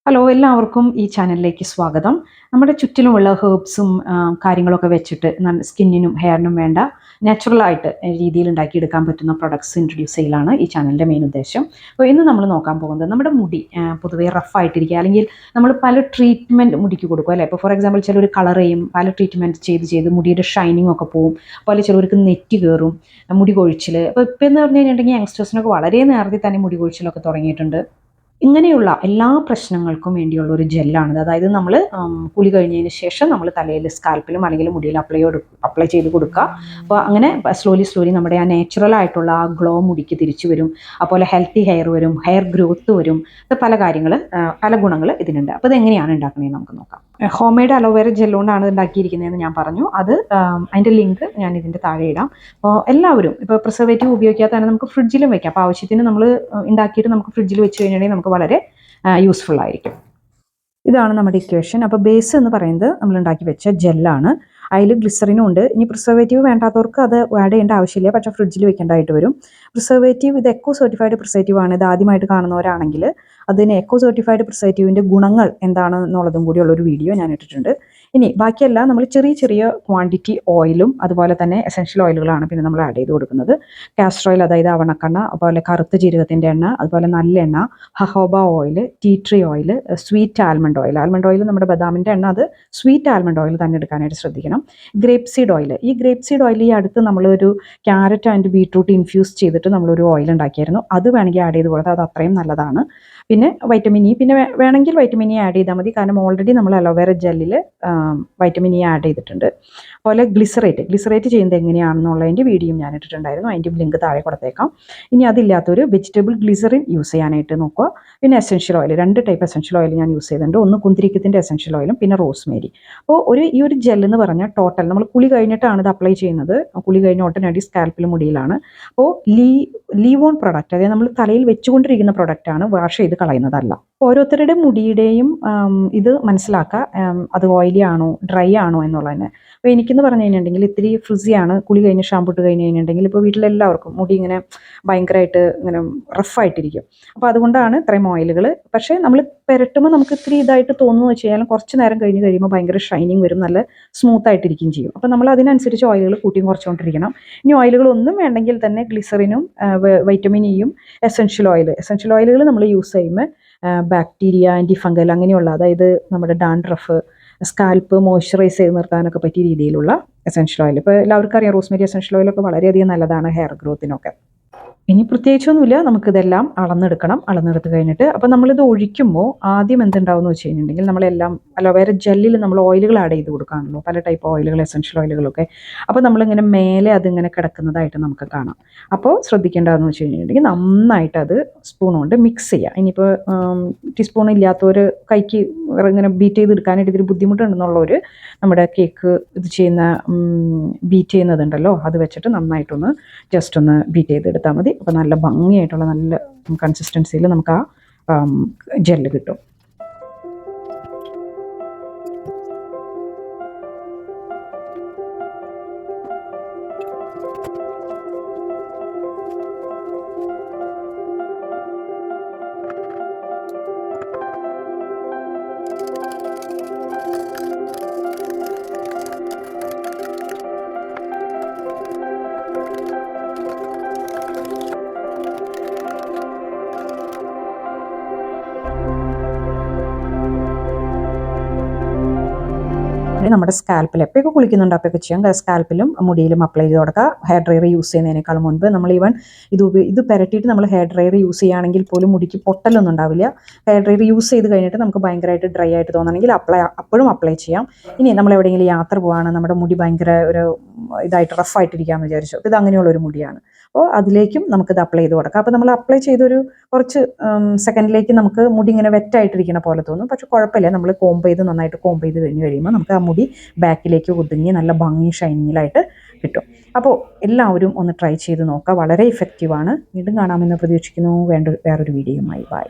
Hello, എല്ലാവർക്കും ഈ ചാനലിലേക്ക് സ്വാഗതം. നമ്മുടെ ചുറ്റിലുമുള്ള ഹെർബ്സും കാര്യങ്ങളൊക്കെ വെച്ചിട്ട് സ്കിന്നിനും ഹെയറിനും വേണ്ട നാച്ചുറലായിട്ട് രീതിയിൽ ഉണ്ടാക്കിയെടുക്കാൻ പറ്റുന്ന പ്രൊഡക്ട്സ് ഇൻട്രൊഡ്യൂസ് ചെയ്യലാണ് ഈ ചാനലിൻ്റെ മെയിൻ ഉദ്ദേശം. അപ്പോൾ ഇന്ന് നമ്മൾ നോക്കാൻ പോകുന്നത് നമ്മുടെ മുടി പൊതുവേ റഫായിട്ടിരിക്കുക, അല്ലെങ്കിൽ നമ്മൾ പല ട്രീറ്റ്മെൻറ്റ് മുടിക്ക് കൊടുക്കും അല്ലേ. ഇപ്പോൾ ഫോർ എക്സാമ്പിൾ ചിലർ കളർ ചെയ്യും, പല ട്രീറ്റ്മെൻറ്റ് ചെയ്ത് മുടിയുടെ ഷൈനിങ് ഒക്കെ പോവും. അതുപോലെ ചിലവർക്ക് നെറ്റ് കയറും, മുടി കൊഴിച്ചിൽ. അപ്പോൾ ഇപ്പോൾ എന്ന് പറഞ്ഞു കഴിഞ്ഞിട്ടുണ്ടെങ്കിൽ യങ്സ്റ്റേഴ്സിനൊക്കെ വളരെ നേരത്തെ തന്നെ മുടി കൊഴിച്ചിലൊക്കെ തുടങ്ങിയിട്ടുണ്ട്. ഇങ്ങനെയുള്ള എല്ലാ പ്രശ്നങ്ങൾക്കും വേണ്ടിയുള്ള ഒരു ജെല്ലാണിത്. അതായത് നമ്മൾ കുളി കഴിഞ്ഞതിന് ശേഷം നമ്മൾ തലയിൽ സ്കാൽപ്പിലും അല്ലെങ്കിൽ മുടിയിൽ അപ്ലൈ ചെയ്ത് കൊടുക്കുക. അപ്പോൾ അങ്ങനെ സ്ലോലി നമ്മുടെ ആ നാച്ചുറൽ ആയിട്ടുള്ള ആ ഗ്ലോ മുടിക്ക് തിരിച്ചു വരും. അതുപോലെ ഹെൽത്തി ഹെയർ വരും, ഹെയർ ഗ്രോത്ത് വരും. അത് പല ഗുണങ്ങൾ ഇതിനുണ്ട്. അപ്പോൾ ഇതെങ്ങനെയാണ് ഉണ്ടാക്കുന്നതെന്ന് നമുക്ക് നോക്കാം. ഹോം മെയ്ഡ് അലോവേര ജെല്ലുകൊണ്ടാണ് ഉണ്ടാക്കിയിരിക്കുന്നതെന്ന് ഞാൻ പറഞ്ഞു. അതിൻ്റെ ലിങ്ക് ഞാൻ ഇതിൻ്റെ താഴെ ഇടാം. അപ്പോൾ എല്ലാവരും ഇപ്പോൾ പ്രിസർവേറ്റീവ് ഉപയോഗിക്കാത്തതാണ് നമുക്ക് ഫ്രിഡ്ജിലും വെക്കാം. അപ്പോൾ ആവശ്യത്തിന് നമ്മൾ ഉണ്ടാക്കിയിട്ട് നമുക്ക് ഫ്രിഡ്ജിൽ വെച്ച് കഴിഞ്ഞിട്ടുണ്ടെങ്കിൽ നമുക്ക് വളരെ യൂസ്ഫുൾ ആയിരിക്കും. ഇതാണ് നമ്മുടെ ഇക്വേഷൻ. അപ്പോൾ ബേസ് എന്ന് പറയുന്നത് നമ്മൾ ഉണ്ടാക്കി വെച്ച ജെല്ലാണ്. അതിൽ ഗ്ലിസറിനും ഉണ്ട്. ഇനി പ്രിസർവേറ്റീവ് വേണ്ടാത്തവർക്ക് അത് ആഡ് ചെയ്യേണ്ട ആവശ്യമില്ല, പക്ഷേ ഫ്രിഡ്ജിൽ വെക്കേണ്ടതായിട്ട് വരും. ഇത് എക്കോ സർട്ടിഫൈഡ് പ്രിസർവേറ്റീവ് ആണ്. ഇത് ആദ്യമായിട്ട് കാണുന്നവരാണെങ്കിൽ അതിന് എക്കോ സർട്ടിഫൈഡ് പ്രിസർവേറ്റീവിൻ്റെ ഗുണങ്ങൾ എന്താണെന്നുള്ളതും കൂടിയുള്ളൊരു വീഡിയോ ഞാൻ ഇട്ടിട്ടുണ്ട്. ഇനി ബാക്കിയെല്ലാം നമ്മൾ ചെറിയ ക്വാണ്ടിറ്റി ഓയിലും അതുപോലെ തന്നെ എസെൻഷ്യൽ ഓയിലുകളാണ് പിന്നെ നമ്മൾ ആഡ് ചെയ്ത് കൊടുക്കുന്നത്. കാസ്റ്റർ ഓയിൽ, അതായത് അവണക്കെണ്ണ, അതുപോലെ കറുത്ത ജീരകത്തിൻ്റെ എണ്ണ, അതുപോലെ നല്ലെണ്ണ, jojoba oil, tea tree oil, sweet almond oil നമ്മുടെ ബദാമിൻ്റെ എണ്ണ, അത് സ്വീറ്റ് ആൽമണ്ട് ഓയിൽ തന്നെ എടുക്കാനായിട്ട് ശ്രദ്ധിക്കണം. ഗ്രേപ്പ് സീഡ് ഓയിൽ, ഈ അടുത്ത് നമ്മളൊരു ക്യാരറ്റ് ആൻഡ് ബീട്രൂട്ട് ഇൻഫ്യൂസ് ചെയ്തിട്ട് നമ്മളൊരു ഓയിൽ ഉണ്ടാക്കിയായിരുന്നു. അത് വേണമെങ്കിൽ ആഡ് ചെയ്ത് കൊടുത്താൽ അത് അത്രയും നല്ലതാണ്. പിന്നെ വൈറ്റമിൻ ഇ, വേണമെങ്കിൽ വൈറ്റമിൻ ഇ ആഡ് ചെയ്താൽ മതി, കാരണം ഓൾറെഡി നമ്മൾ അലോവേര ജെല്ലിൽ വൈറ്റമിൻ ഇ ആഡ് ചെയ്തിട്ടുണ്ട്. അതുപോലെ ഗ്ലിസറേറ്റ് ചെയ്യുന്നത് എങ്ങനെയാണെന്നുള്ളതിൻ്റെ വീഡിയോ ഞാൻ ഇട്ടിട്ടുണ്ടായിരുന്നു. അതിൻ്റെ ലിങ്ക് താഴെ കൊടുത്തേക്കാം. ഇനി അതില്ലാത്തൊരു വെജിറ്റബിൾ ഗ്ലിസറിൻ യൂസ് ചെയ്യാനായിട്ട് നോക്കുക. പിന്നെ essential oil, 2 type essential oil ഞാൻ യൂസ് ചെയ്തിട്ടുണ്ട്. ഒന്ന് കുന്തിരിക്കത്തിൻ്റെ എസെൻഷ്യൽ ഓയിലും പിന്നെ റോസ്മേരി. അപ്പോൾ ഈ ഒരു ജെല്ലെന്ന് പറഞ്ഞാൽ ടോട്ടൽ നമ്മൾ കുളി കഴിഞ്ഞിട്ടാണ് ഇത് അപ്ലൈ ചെയ്യുന്നത്. കുളി കഴിഞ്ഞ ഉടനടി സ്കാൽപ്പിൽ മുടിയിലാണ്. അപ്പോൾ ലീവ് ഓൺ പ്രൊഡക്റ്റ്, അതായത് നമ്മൾ തലയിൽ വെച്ചുകൊണ്ടിരിക്കുന്ന പ്രൊഡക്റ്റാണ്, വാഷ് ചെയ്ത് കളയുന്നതല്ല. ഓരോരുത്തരുടെ മുടിയുടെയും ഇത് മനസ്സിലാക്കുക, അത് ഓയിലി ആണോ ഡ്രൈ ആണോ എന്നുള്ളതന്നെ. അപ്പോൾ എനിക്കെന്ന് പറഞ്ഞു കഴിഞ്ഞിട്ടുണ്ടെങ്കിൽ ഇത്തിരി ഫ്രിസിയാണ്. കുളി കഴിഞ്ഞ് ഷാമ്പു ഇട്ട് കഴിഞ്ഞ് കഴിഞ്ഞിട്ടുണ്ടെങ്കിൽ ഇപ്പോൾ വീട്ടിലെല്ലാവർക്കും മുടി ഇങ്ങനെ ഭയങ്കരമായിട്ട് ഇങ്ങനെ റഫായിട്ടിരിക്കും. അപ്പോൾ അതുകൊണ്ടാണ് ഇത്രയും ഓയിലുകൾ. പക്ഷേ നമ്മൾ പുരട്ടുമ്പോൾ നമുക്ക് ഇത്തിരി ഇതായിട്ട് തോന്നുന്നു വെച്ച് കഴിഞ്ഞാൽ കുറച്ച് നേരം കഴിഞ്ഞ് കഴിയുമ്പോൾ ഭയങ്കര ഷൈനിങ് വരും, നല്ല സ്മൂത്ത് ആയിട്ടിരിക്കുകയും ചെയ്യും. അപ്പോൾ നമ്മൾ അതിനനുസരിച്ച് ഓയിലുകൾ കൂട്ടിയും കുറച്ചുകൊണ്ടിരിക്കണം. ഇനി ഓയിലുകളൊന്നും വേണ്ടെങ്കിൽ തന്നെ ഗ്ലിസറിനും വൈറ്റമിൻ ഇയും എസെൻഷ്യൽ ഓയിലുകൾ നമ്മൾ യൂസ് ചെയ്യുമ്പോൾ ബാക്ടീരിയ, ആൻറ്റി ഫംഗൽ അങ്ങനെയുള്ള, അതായത് നമ്മുടെ ഡാൻഡ്രഫ്, സ്കാൽപ്പ് മോയ്സ്ചറൈസ് ചെയ്ത് നിർത്താനൊക്കെ പറ്റിയ രീതിയിലുള്ള എസെൻഷ്യൽ ഓയിൽ. ഇപ്പോൾ എല്ലാവർക്കും അറിയാം, റോസ്മേരി എസെൻഷ്യൽ ഓയിലൊക്കെ വളരെയധികം നല്ലതാണ് ഹെയർ ഗ്രോത്തിനൊക്കെ. ഇനി പ്രത്യേകിച്ചൊന്നുമില്ല, നമുക്കിതെല്ലാം അളന്നെടുത്ത് കഴിഞ്ഞിട്ട് അപ്പോൾ നമ്മളിത് ഒഴിക്കുമ്പോൾ ആദ്യം എന്തുണ്ടാവും എന്ന് വെച്ച് കഴിഞ്ഞിട്ടുണ്ടെങ്കിൽ നമ്മളെല്ലാം അലോവേര ജെല്ലിൽ നമ്മൾ ഓയിലുകൾ ആഡ് ചെയ്ത് കൊടുക്കുകയാണല്ലോ, പല ടൈപ്പ് ഓയിലുകൾ, എസെൻഷ്യൽ ഓയിലുകളൊക്കെ. അപ്പോൾ നമ്മളിങ്ങനെ മേലെ അതിങ്ങനെ കിടക്കുന്നതായിട്ട് നമുക്ക് കാണാം. അപ്പോൾ ശ്രദ്ധിക്കേണ്ടതെന്ന് വെച്ച് കഴിഞ്ഞിട്ടുണ്ടെങ്കിൽ നന്നായിട്ട് അത് സ്പൂൺ കൊണ്ട് മിക്സ് ചെയ്യുക. ഇനിയിപ്പോൾ ടീസ്പൂൺ ഇല്ലാത്തവർ കൈക്ക് ഇങ്ങനെ ബീറ്റ് ചെയ്തെടുക്കാനായിട്ട് ഇതിൽ ബുദ്ധിമുട്ടുണ്ടെന്നുള്ളവർ നമ്മുടെ കേക്ക് ബീറ്റ് ചെയ്യുന്നതുണ്ടല്ലോ, അത് വെച്ചിട്ട് നന്നായിട്ടൊന്ന് ജസ്റ്റ് ഒന്ന് ബീറ്റ് ചെയ്തെടുത്താൽ മതി. അപ്പോൾ നല്ല ഭംഗിയായിട്ടുള്ള നല്ല കൺസിസ്റ്റൻസിയിൽ നമുക്ക് ആ ജെല്ല് കിട്ടും. നമ്മുടെ സ്കാൽപ്പിൽ എപ്പോഴൊക്കെ കുളിക്കുന്നുണ്ട് അപ്പോഴൊക്കെ ചെയ്യാം. സ്കാൽപ്പിലും മുടിയിലും അപ്ലൈ ചെയ്ത് കൊടുക്കുക. ഹെയർ ഡ്രയർ യൂസ് ചെയ്യുന്നതിനേക്കാൾ മുൻപ് നമ്മൾ ഇത് പുരട്ടിയിട്ട് നമ്മൾ ഹെയർ ഡ്രയർ യൂസ് ചെയ്യുകയാണെങ്കിൽ പോലും മുടിക്ക് പൊട്ടലൊന്നും ഉണ്ടാവില്ല. ഹെയർ ഡ്രയർ യൂസ് ചെയ്ത് കഴിഞ്ഞിട്ട് നമുക്ക് ഭയങ്കരമായിട്ട് ഡ്രൈ ആയിട്ട് തോന്നണമെങ്കിൽ അപ്പോഴും അപ്ലൈ ചെയ്യാം. ഇനി നമ്മൾ എവിടെയെങ്കിലും യാത്ര പോവുകയാണ്, നമ്മുടെ മുടി ഭയങ്കര ഒരു ഇതായിട്ട് റഫായിട്ടിരിക്കാമെന്ന് വിചാരിച്ചു, ഇത് അങ്ങനെയുള്ളൊരു മുടിയാണ്, അപ്പോൾ അതിലേക്കും നമുക്കിത് അപ്ലൈ ചെയ്ത് കൊടുക്കാം. അപ്പോൾ നമ്മൾ അപ്ലൈ ചെയ്തൊരു കുറച്ച് സെക്കൻഡിലേക്ക് നമുക്ക് മുടി ഇങ്ങനെ വെറ്റായിട്ടിരിക്കുന്ന പോലെ തോന്നും, പക്ഷെ കുഴപ്പമില്ല. നമ്മൾ നന്നായിട്ട് കോംബ് ചെയ്ത് കഴിയുമ്പോൾ നമുക്ക് ആ മുടി ബാക്കിലേക്ക് ഒതുങ്ങി നല്ല ഭംഗി ഷൈനിങ്ങിലായിട്ട് കിട്ടും. അപ്പോൾ എല്ലാവരും ഒന്ന് ട്രൈ ചെയ്ത് നോക്കുക, വളരെ ഇഫക്റ്റീവാണ്. വീണ്ടും കാണാമെന്ന് പ്രതീക്ഷിക്കുന്നു വേറൊരു വീഡിയോയുമായി. ബൈ.